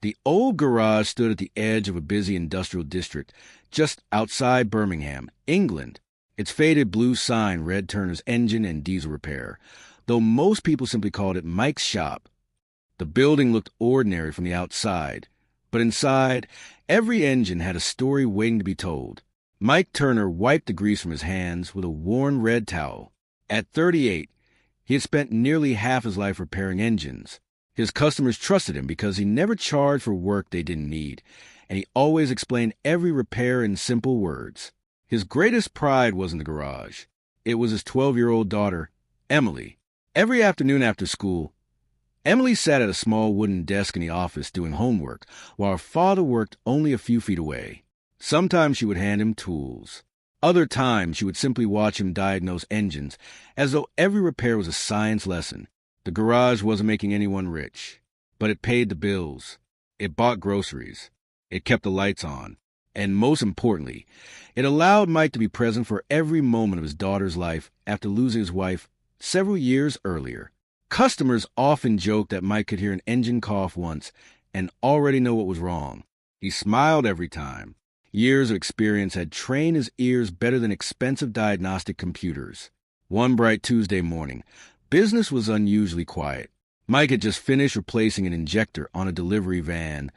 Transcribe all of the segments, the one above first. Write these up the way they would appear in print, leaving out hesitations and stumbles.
The old garage stood at the edge of a busy industrial district just outside Birmingham, England. Its faded blue sign read Turner's Engine and Diesel Repair, though most people simply called it Mike's shop. The building looked ordinary from the outside, but inside, every engine had a story waiting to be told. Mike Turner wiped the grease from his hands with a worn red towel. At 38, he had spent nearly half his life repairing engines. His customers trusted him because he never charged for work they didn't need, and he always explained every repair in simple words. His greatest pride wasn't the garage. It was his 12-year-old daughter, Emily. Every afternoon after school, Emily sat at a small wooden desk in the office doing homework, while her father worked only a few feet away. Sometimes she would hand him tools. Other times she would simply watch him diagnose engines, as though every repair was a science lesson. The garage wasn't making anyone rich, but it paid the bills. It bought groceries. It kept the lights on. And most importantly, it allowed Mike to be present for every moment of his daughter's life after losing his wife several years earlier. Customers often joked that Mike could hear an engine cough once and already know what was wrong. He smiled every time. Years of experience had trained his ears better than expensive diagnostic computers. One bright Tuesday morning, business was unusually quiet. Mike had just finished replacing an injector on a delivery van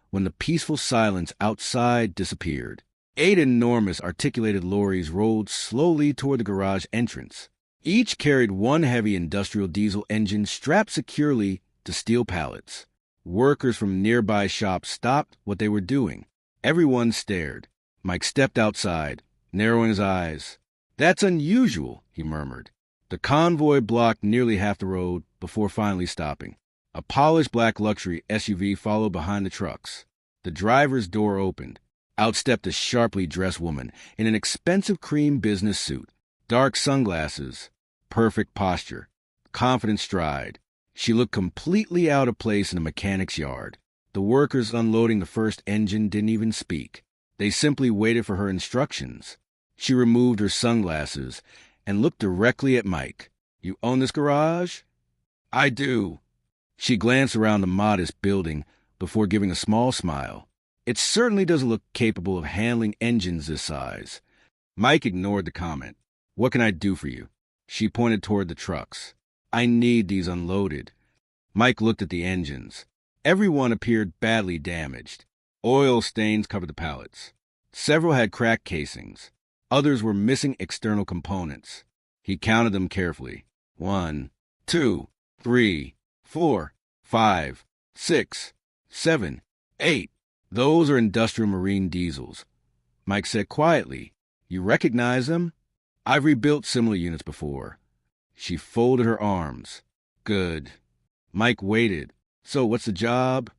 when the peaceful silence outside disappeared. 8 enormous articulated lorries rolled slowly toward the garage entrance. Each carried one heavy industrial diesel engine strapped securely to steel pallets. Workers from nearby shops stopped what they were doing. Everyone stared. Mike stepped outside, narrowing his eyes. "That's unusual," he murmured. The convoy blocked nearly half the road before finally stopping. A polished black luxury SUV followed behind the trucks. The driver's door opened. Out stepped a sharply dressed woman in an expensive cream business suit. Dark sunglasses, perfect posture, confident stride. She looked completely out of place in a mechanic's yard. The workers unloading the first engine didn't even speak. They simply waited for her instructions. She removed her sunglasses and looked directly at Mike. "You own this garage?" "I do." She glanced around the modest building before giving a small smile. "It certainly doesn't look capable of handling engines this size." Mike ignored the comment. "What can I do for you?" She pointed toward the trucks. "I need these unloaded." Mike looked at the engines. Every one appeared badly damaged. Oil stains covered the pallets. Several had cracked casings. Others were missing external components. He counted them carefully. 1, 2, 3, 4, 5, 6, 7, 8. "Those are industrial marine diesels." Mike said quietly, "You recognize them?" "I've rebuilt similar units before." She folded her arms. "Good." Mike waited. "So what's the job?"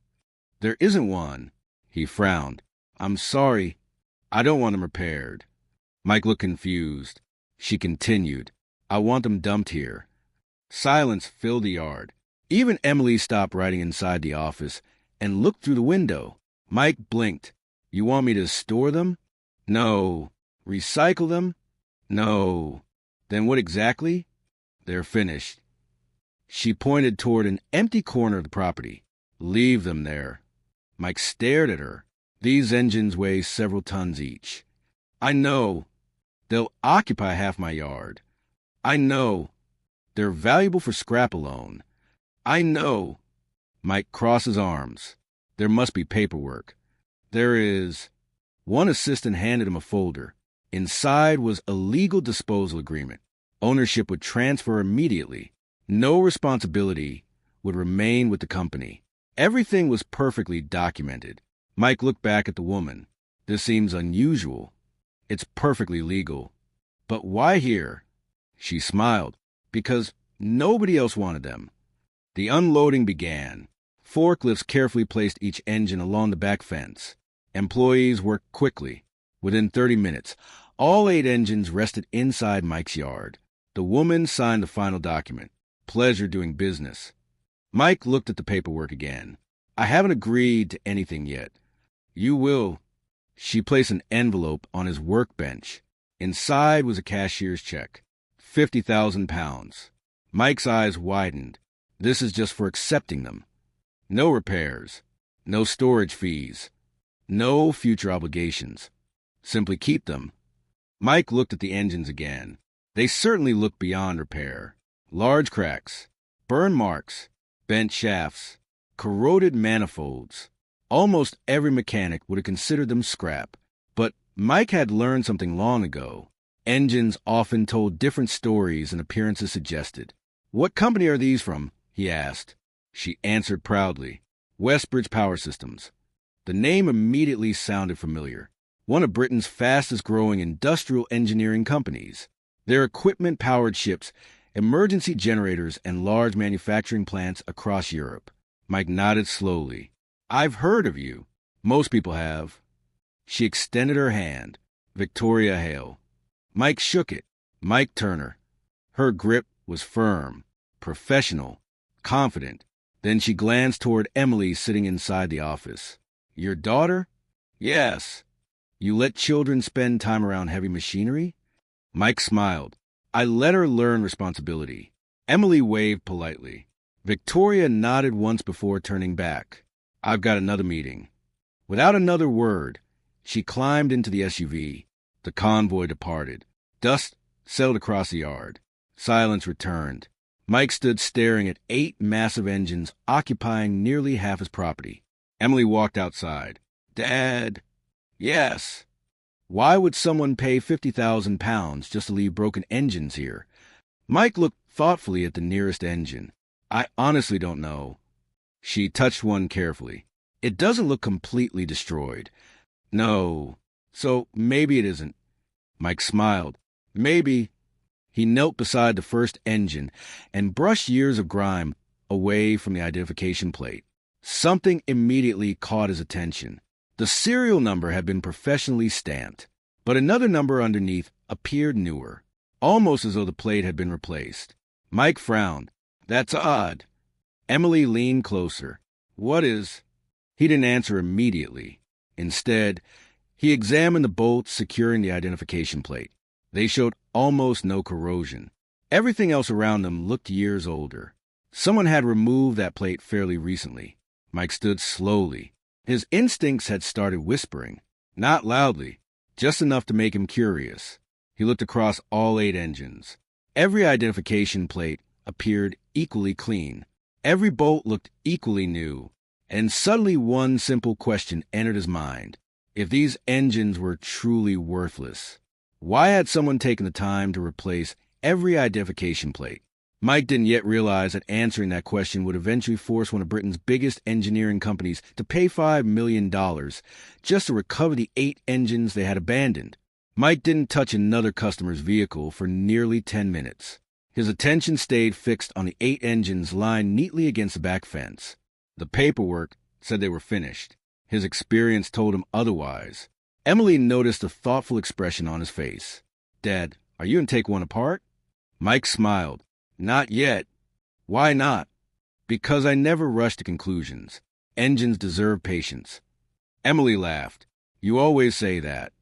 "There isn't one." He frowned. "I'm sorry. I don't want them repaired." Mike looked confused. She continued. "I want them dumped here." Silence filled the yard. Even Emily stopped writing inside the office and looked through the window. Mike blinked. "You want me to store them?" "No." "Recycle them?" "No." "Then what exactly?" "They're finished." She pointed toward an empty corner of the property. "Leave them there." Mike stared at her. "These engines weigh several tons each." "I know. They'll occupy half my yard." "I know. They're valuable for scrap alone." "I know." Mike crossed his arms. "There must be paperwork." "There is." One assistant handed him a folder. Inside was a legal disposal agreement. Ownership would transfer immediately. No responsibility would remain with the company. Everything was perfectly documented. Mike looked back at the woman. "This seems unusual." "It's perfectly legal." "But why here?" She smiled. "Because nobody else wanted them." The unloading began. Forklifts carefully placed each engine along the back fence. Employees worked quickly. Within 30 minutes, all 8 engines rested inside Mike's yard. The woman signed the final document. "Pleasure doing business." Mike looked at the paperwork again. "I haven't agreed to anything yet." "You will." She placed an envelope on his workbench. Inside was a cashier's check. £50,000. Mike's eyes widened. "This is just for accepting them." "No repairs." No storage fees. No future obligations. Simply keep them. Mike looked at the engines again. They certainly looked beyond repair. Large cracks, burn marks, bent shafts, corroded manifolds. Almost every mechanic would have considered them scrap. But Mike had learned something long ago. Engines often told different stories than appearances suggested. "What company are these from?" he asked. She answered proudly, "Westbridge Power Systems." The name immediately sounded familiar. One of Britain's fastest-growing industrial engineering companies. Their equipment powered ships, emergency generators, and large manufacturing plants across Europe. Mike nodded slowly. "I've heard of you." "Most people have." She extended her hand. "Victoria Hale." Mike shook it. Mike Turner. Her grip was firm, professional, confident. Then she glanced toward Emily sitting inside the office. "Your daughter?" "Yes." "You let children spend time around heavy machinery?" Mike smiled. "I let her learn responsibility." Emily waved politely. Victoria nodded once before turning back. "I've got another meeting." Without another word, she climbed into the SUV. The convoy departed. Dust settled across the yard. Silence returned. Mike stood staring at 8 massive engines occupying nearly half his property. Emily walked outside. "Dad." "Yes." "Why would someone pay £50,000 just to leave broken engines here?" Mike looked thoughtfully at the nearest engine. "I honestly don't know." She touched one carefully. "It doesn't look completely destroyed." "No. So maybe it isn't." Mike smiled. "Maybe." He knelt beside the first engine and brushed years of grime away from the identification plate. Something immediately caught his attention. The serial number had been professionally stamped, but another number underneath appeared newer, almost as though the plate had been replaced. Mike frowned. "That's odd." Emily leaned closer. "What is—" He didn't answer immediately. Instead, he examined the bolts securing the identification plate. They showed almost no corrosion. Everything else around them looked years older. Someone had removed that plate fairly recently. Mike stood slowly. His instincts had started whispering. Not loudly, just enough to make him curious. He looked across all 8 engines. Every identification plate appeared equally clean. Every bolt looked equally new. And suddenly one simple question entered his mind. If these engines were truly worthless, why had someone taken the time to replace every identification plate? Mike didn't yet realize that answering that question would eventually force one of Britain's biggest engineering companies to pay $5 million just to recover the 8 engines they had abandoned. Mike didn't touch another customer's vehicle for nearly 10 minutes. His attention stayed fixed on the 8 engines lined neatly against the back fence. The paperwork said they were finished. His experience told him otherwise. Emily noticed a thoughtful expression on his face. "Dad, are you going to take one apart?" Mike smiled. "Not yet." "Why not?" "Because I never rush to conclusions. Engines deserve patience." Emily laughed. "You always say that.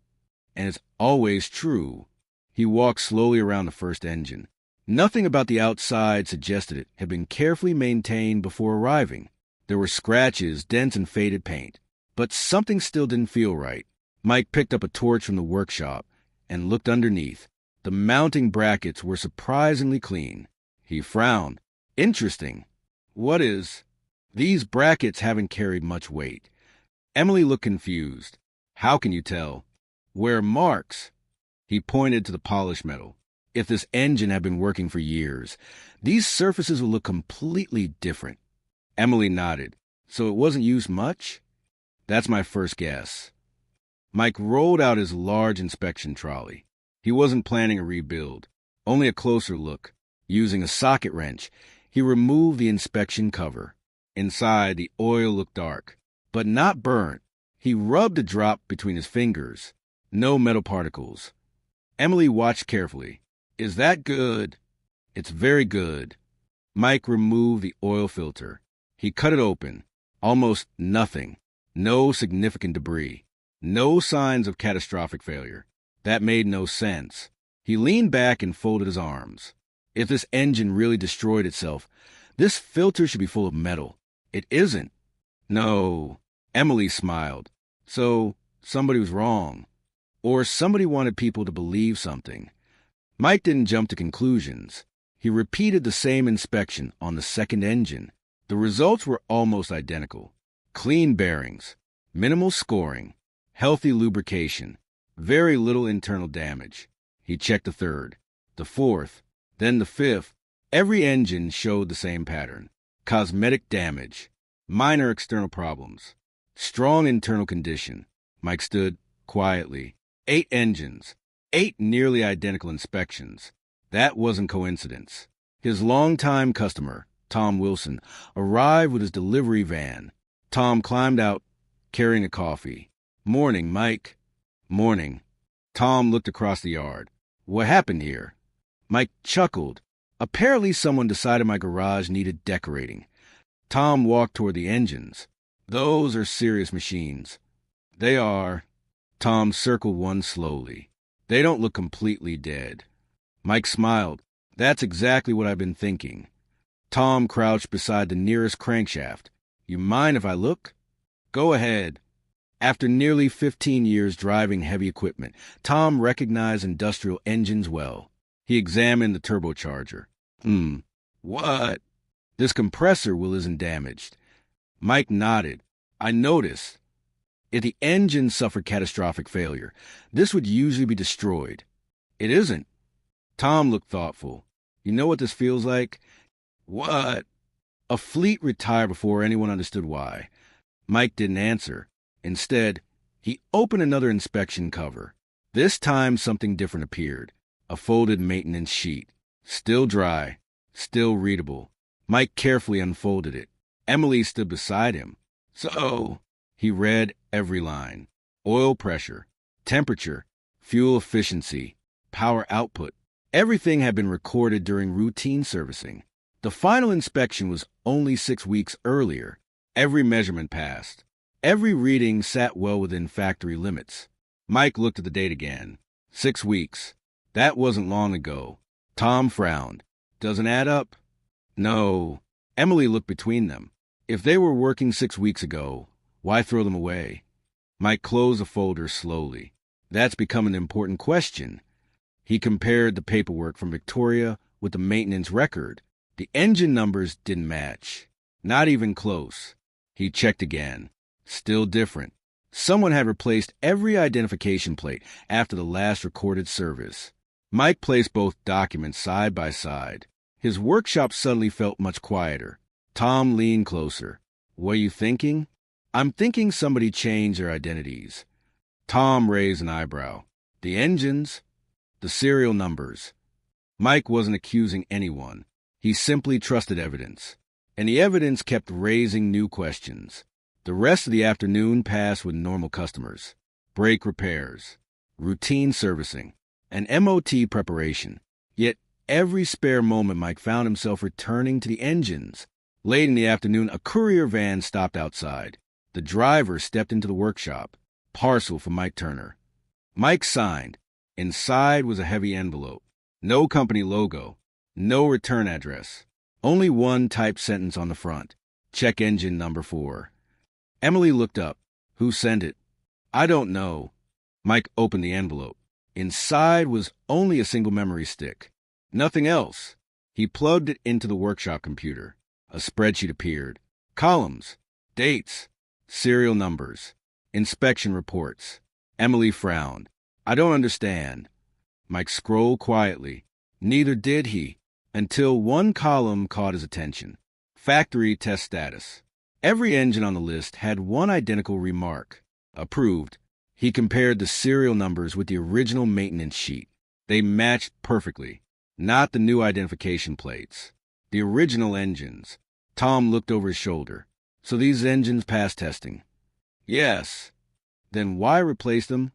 And it's always true." He walked slowly around the first engine. Nothing about the outside suggested it had been carefully maintained before arriving. There were scratches, dents, and faded paint. But something still didn't feel right. Mike picked up a torch from the workshop and looked underneath. The mounting brackets were surprisingly clean. He frowned. "Interesting." "What is?" "These brackets haven't carried much weight." Emily looked confused. "How can you tell?" "Where marks." He pointed to the polished metal. "If this engine had been working for years, these surfaces would look completely different." Emily nodded. "So it wasn't used much?" "That's my first guess." Mike rolled out his large inspection trolley. He wasn't planning a rebuild, only a closer look. Using a socket wrench, he removed the inspection cover. Inside, the oil looked dark, but not burnt. He rubbed a drop between his fingers. No metal particles. Emily watched carefully. "Is that good?" "It's very good." Mike removed the oil filter. He cut it open. Almost nothing. No significant debris. No signs of catastrophic failure. That made no sense. He leaned back and folded his arms. If this engine really destroyed itself, this filter should be full of metal. It isn't. No. Emily smiled. So, somebody was wrong. Or somebody wanted people to believe something. Mike didn't jump to conclusions. He repeated the same inspection on the second engine. The results were almost identical. Clean bearings, minimal scoring, healthy lubrication, very little internal damage. He checked the third, the fourth, then the fifth. Every engine showed the same pattern. Cosmetic damage, minor external problems, strong internal condition. Mike stood quietly. 8 engines, 8 nearly identical inspections. That wasn't coincidence. His longtime customer, Tom Wilson, arrived with his delivery van. Tom climbed out, carrying a coffee. "Morning, Mike." "Morning." Tom looked across the yard. "What happened here?" Mike chuckled. "Apparently someone decided my garage needed decorating." Tom walked toward the engines. "Those are serious machines." "They are." Tom circled one slowly. "They don't look completely dead." Mike smiled. "That's exactly what I've been thinking." Tom crouched beside the nearest crankshaft. "You mind if I look?" "Go ahead." After nearly 15 years driving heavy equipment, Tom recognized industrial engines well. He examined the turbocharger. What?" "This compressor wheel isn't damaged." Mike nodded. "I noticed. If the engine suffered catastrophic failure, this would usually be destroyed." "It isn't." Tom looked thoughtful. "You know what this feels like?" "What?" "A fleet retired before anyone understood why." Mike didn't answer. Instead, he opened another inspection cover. This time something different appeared. A folded maintenance sheet. Still dry. Still readable. Mike carefully unfolded it. Emily stood beside him. "So," he read every line. Oil pressure, temperature, fuel efficiency, power output. Everything had been recorded during routine servicing. The final inspection was only 6 weeks earlier. Every measurement passed. Every reading sat well within factory limits. Mike looked at the date again. 6 weeks. That wasn't long ago. Tom frowned. "Doesn't add up?" "No." Emily looked between them. "If they were working 6 weeks ago, why throw them away?" Mike closed the folder slowly. "That's become an important question." He compared the paperwork from Victoria with the maintenance record. The engine numbers didn't match. Not even close. He checked again. Still different. Someone had replaced every identification plate after the last recorded service. Mike placed both documents side by side. His workshop suddenly felt much quieter. Tom leaned closer. "What are you thinking?" "I'm thinking somebody changed their identities." Tom raised an eyebrow. "The engines? The serial numbers?" Mike wasn't accusing anyone. He simply trusted evidence. And the evidence kept raising new questions. The rest of the afternoon passed with normal customers. Brake repairs, routine servicing, and MOT preparation. Yet every spare moment Mike found himself returning to the engines. Late in the afternoon, a courier van stopped outside. The driver stepped into the workshop. Parcel for Mike Turner. Mike signed. Inside was a heavy envelope. No company logo. No return address. Only one typed sentence on the front. Check engine number 4. Emily looked up. "Who sent it?" "I don't know." Mike opened the envelope. Inside was only a single memory stick. Nothing else. He plugged it into the workshop computer. A spreadsheet appeared. Columns. Dates. Serial numbers. Inspection reports. Emily frowned. "I don't understand." Mike scrolled quietly. Neither did he, until one column caught his attention. Factory test status. Every engine on the list had one identical remark. Approved. He compared the serial numbers with the original maintenance sheet. They matched perfectly. Not the new identification plates. The original engines. Tom looked over his shoulder. "So these engines passed testing?" "Yes." "Then why replace them?"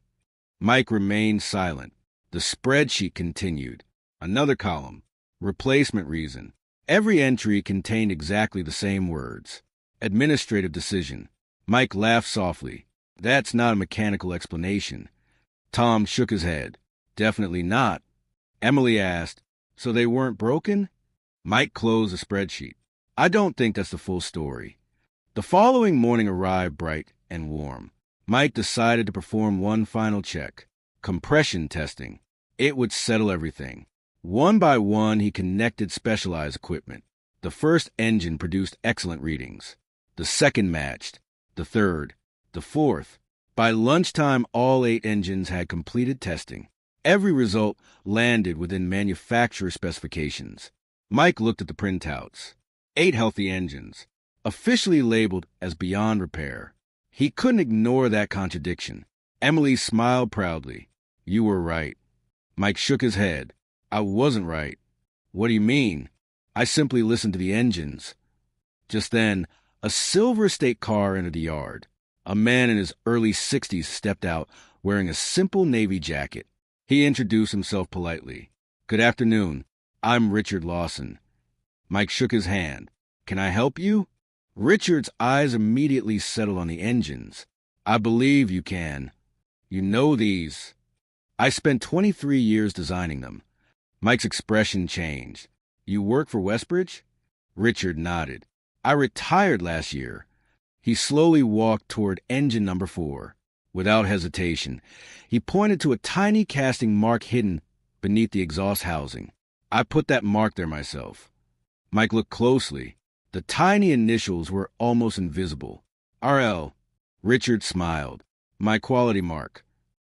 Mike remained silent. The spreadsheet continued. Another column. Replacement reason. Every entry contained exactly the same words. Administrative decision. Mike laughed softly. "That's not a mechanical explanation." Tom shook his head. "Definitely not." Emily asked, "So they weren't broken?" Mike closed the spreadsheet. "I don't think that's the full story." The following morning arrived bright and warm. Mike decided to perform one final check. Compression testing. It would settle everything. One by one, he connected specialized equipment. The first engine produced excellent readings. The second matched. The third. The fourth. By lunchtime, all 8 engines had completed testing. Every result landed within manufacturer specifications. Mike looked at the printouts. 8 healthy engines, officially labeled as beyond repair. He couldn't ignore that contradiction. Emily smiled proudly. You were right. Mike shook his head. I wasn't right. What do you mean? I simply listened to the engines. Just then, a silver state car entered the yard. A man in his early 60s stepped out, wearing a simple navy jacket. He introduced himself politely. Good afternoon. I'm Richard Lawson. Mike shook his hand. Can I help you? Richard's eyes immediately settled on the engines. I believe you can. You know these. I spent 23 years designing them. Mike's expression changed. You work for Westbridge? Richard nodded. I retired last year. He slowly walked toward engine number 4. Without hesitation, he pointed to a tiny casting mark hidden beneath the exhaust housing. I put that mark there myself. Mike looked closely. The tiny initials were almost invisible. RL. Richard smiled. My quality mark.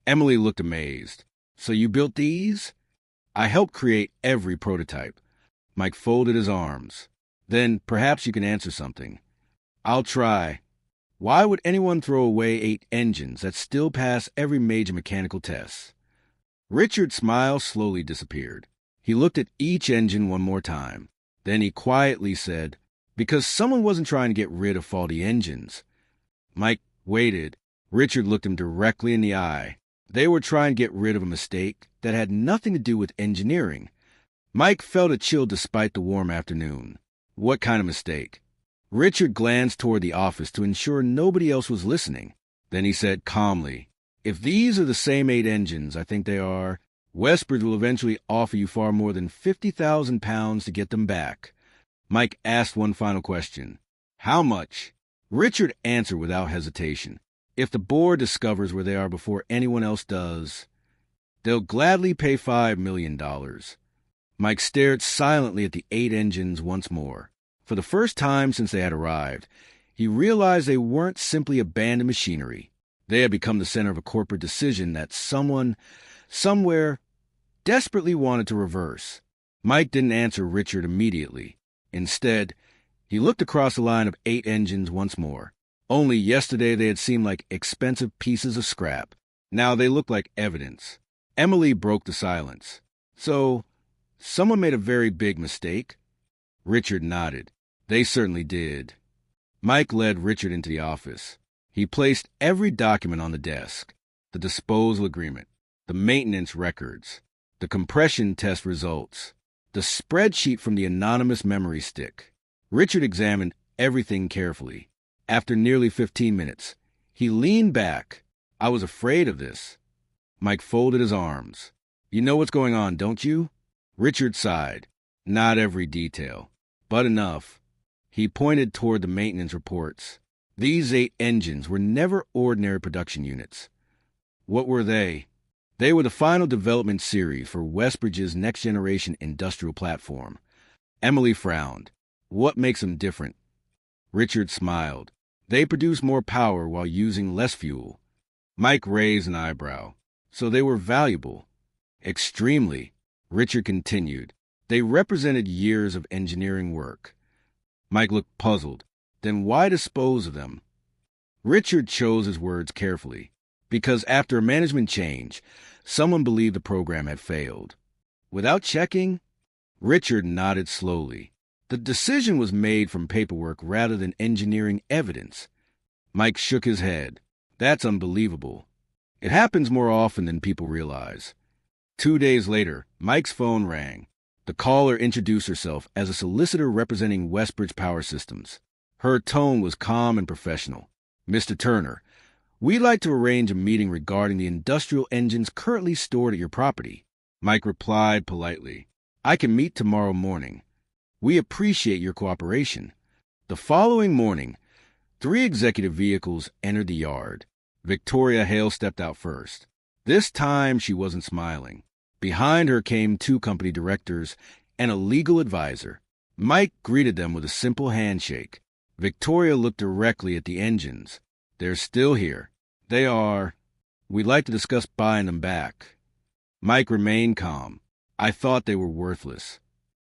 Emily looked amazed. So you built these? I helped create every prototype. Mike folded his arms. Then perhaps you can answer something. I'll try. Why would anyone throw away 8 engines that still pass every major mechanical test? Richard's smile slowly disappeared. He looked at each engine one more time. Then he quietly said, because someone wasn't trying to get rid of faulty engines. Mike waited. Richard looked him directly in the eye. They were trying to get rid of a mistake that had nothing to do with engineering. Mike felt a chill despite the warm afternoon. What kind of mistake? Richard glanced toward the office to ensure nobody else was listening. Then he said calmly, if these are the same 8 engines I think they are, Westbridge will eventually offer you far more than £50,000 to get them back. Mike asked one final question. How much? Richard answered without hesitation. If the board discovers where they are before anyone else does, they'll gladly pay $5 million. Mike stared silently at the 8 engines once more. For the first time since they had arrived, he realized they weren't simply abandoned machinery. They had become the center of a corporate decision that someone, somewhere, desperately wanted to reverse. Mike didn't answer Richard immediately. Instead, he looked across the line of 8 engines once more. Only yesterday they had seemed like expensive pieces of scrap. Now they looked like evidence. Emily broke the silence. So, someone made a very big mistake? Richard nodded. They certainly did. Mike led Richard into the office. He placed every document on the desk. The disposal agreement, the maintenance records, the compression test results, the spreadsheet from the anonymous memory stick. Richard examined everything carefully. After nearly 15 minutes, he leaned back. I was afraid of this. Mike folded his arms. You know what's going on, don't you? Richard sighed. Not every detail, but enough. He pointed toward the maintenance reports. These 8 engines were never ordinary production units. What were they? They were the final development series for Westbridge's next-generation industrial platform. Emily frowned. What makes them different? Richard smiled. They produce more power while using less fuel. Mike raised an eyebrow. So they were valuable. Extremely. Richard continued. They represented years of engineering work. Mike looked puzzled. Then why dispose of them? Richard chose his words carefully. Because after a management change, someone believed the program had failed. Without checking? Richard nodded slowly. The decision was made from paperwork rather than engineering evidence. Mike shook his head. That's unbelievable. It happens more often than people realize. 2 days later, Mike's phone rang. The caller introduced herself as a solicitor representing Westbridge Power Systems. Her tone was calm and professional. Mr. Turner, we'd like to arrange a meeting regarding the industrial engines currently stored at your property. Mike replied politely. I can meet tomorrow morning. We appreciate your cooperation. The following morning, Three executive vehicles entered the yard. Victoria Hale stepped out first. This time she wasn't smiling. Behind her came two company directors and a legal advisor. Mike greeted them with a simple handshake. Victoria looked directly at the engines. They're still here. They are. We'd like to discuss buying them back. Mike remained calm. I thought they were worthless.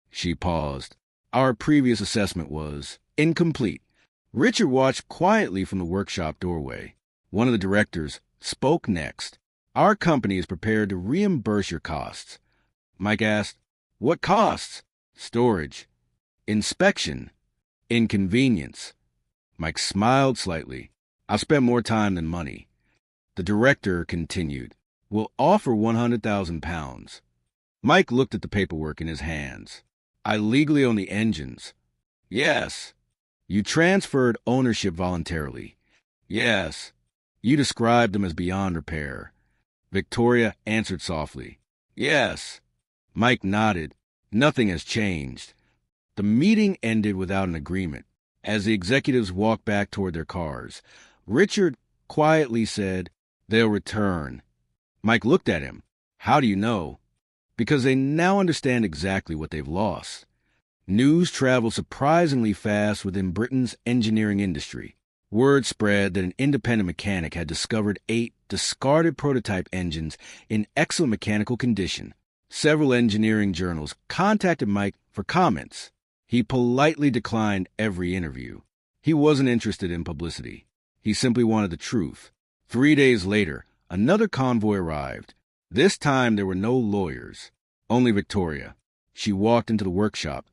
She paused. Our previous assessment was incomplete. Richard watched quietly from the workshop doorway. One of the directors spoke next. Our company is prepared to reimburse your costs. Mike asked, What costs? Storage. Inspection. Inconvenience. Mike smiled slightly. I'll spend more time than money. The director continued, We'll offer £100,000. Mike looked at the paperwork in his hands. I legally own the engines. Yes. You transferred ownership voluntarily. Yes. You described them as beyond repair. Victoria answered softly. Yes. Mike nodded. Nothing has changed. The meeting ended without an agreement. As the executives walked back toward their cars, Richard quietly said, They'll return. Mike looked at him. How do you know? Because they now understand exactly what they've lost. News traveled surprisingly fast within Britain's engineering industry. Word spread that an independent mechanic had discovered 8 discarded prototype engines in excellent mechanical condition. Several engineering journals contacted Mike for comments. He politely declined every interview. He wasn't interested in publicity. He simply wanted the truth. 3 days later, another convoy arrived. This time there were no lawyers, only Victoria. She walked into the workshop,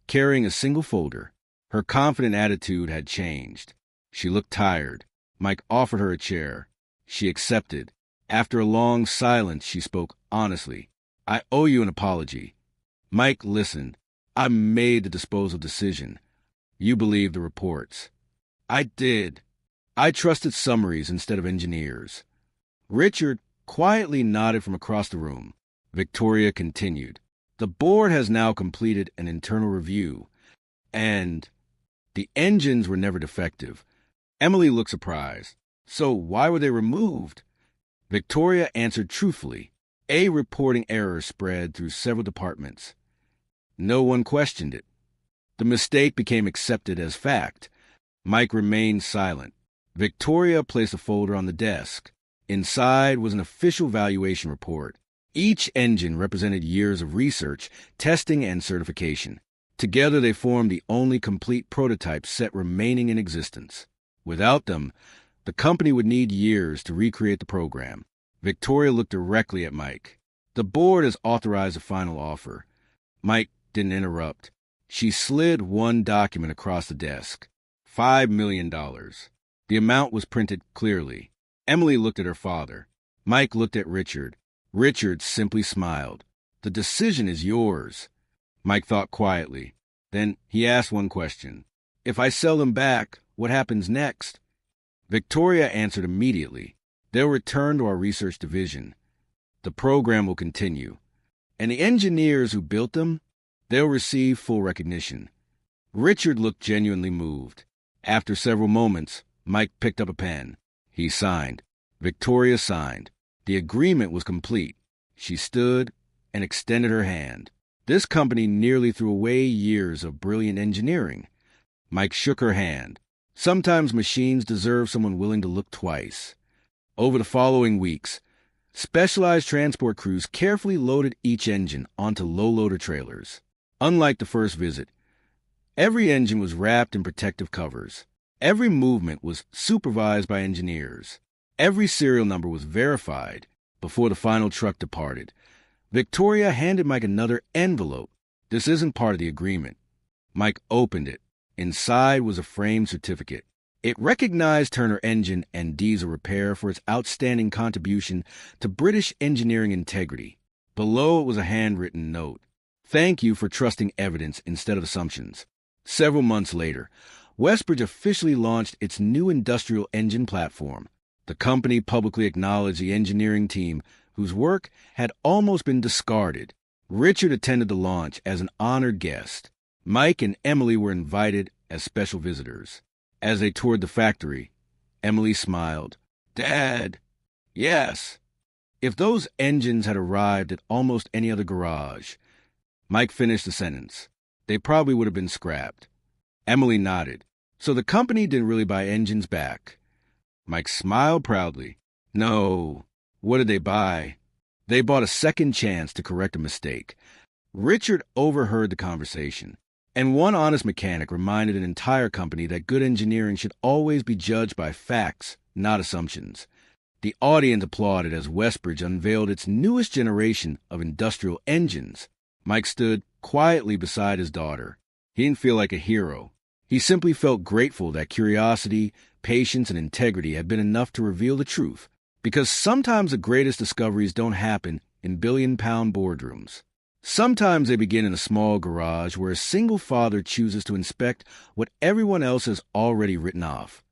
carrying a single folder. Her confident attitude had changed. She looked tired. Mike offered her a chair. She accepted. After a long silence, she spoke honestly. I owe you an apology. Mike listened. I made the disposal decision. You believed the reports. I did. I trusted summaries instead of engineers. Richard quietly nodded from across the room. Victoria continued. The board has now completed an internal review, and the engines were never defective. Emily looked surprised. So why were they removed? Victoria answered truthfully. A reporting error spread through several departments. No one questioned it. The mistake became accepted as fact. Mike remained silent. Victoria placed a folder on the desk. Inside was an official valuation report. Each engine represented years of research, testing, and certification. Together they formed the only complete prototype set remaining in existence. Without them, the company would need years to recreate the program. Victoria looked directly at Mike. The board has authorized a final offer. Mike didn't interrupt. She slid one document across the desk. $5 million. The amount was printed clearly. Emily looked at her father. Mike looked at Richard. Richard simply smiled. The decision is yours. Mike thought quietly. Then he asked one question. If I sell them back, what happens next? Victoria answered immediately. They'll return to our research division. The program will continue. And the engineers who built them, they'll receive full recognition. Richard looked genuinely moved. After several moments, Mike picked up a pen. He signed. Victoria signed. The agreement was complete. She stood and extended her hand. This company nearly threw away years of brilliant engineering. Mike shook her hand. Sometimes machines deserve someone willing to look twice. Over the following weeks, specialized transport crews carefully loaded each engine onto low-loader trailers. Unlike the first visit, every engine was wrapped in protective covers. Every movement was supervised by engineers. Every serial number was verified before the final truck departed. Victoria handed Mike another envelope. This isn't part of the agreement. Mike opened it. Inside was a framed certificate. It recognized Turner Engine and Diesel Repair for its outstanding contribution to British engineering integrity. Below it was a handwritten note. Thank you for trusting evidence instead of assumptions. Several months later, Westbridge officially launched its new industrial engine platform. The company publicly acknowledged the engineering team whose work had almost been discarded. Richard attended the launch as an honored guest. Mike and Emily were invited as special visitors. As they toured the factory, Emily smiled. Dad, yes. If those engines had arrived at almost any other garage, Mike finished the sentence. They probably would have been scrapped. Emily nodded. So the company didn't really buy engines back. Mike smiled proudly. No. What did they buy? They bought a second chance to correct a mistake. Richard overheard the conversation, and one honest mechanic reminded an entire company that good engineering should always be judged by facts, not assumptions. The audience applauded as Westbridge unveiled its newest generation of industrial engines. Mike stood quietly beside his daughter. He didn't feel like a hero. He simply felt grateful that curiosity, patience, and integrity had been enough to reveal the truth, because sometimes the greatest discoveries don't happen in billion-pound boardrooms. Sometimes they begin in a small garage where a single father chooses to inspect what everyone else has already written off.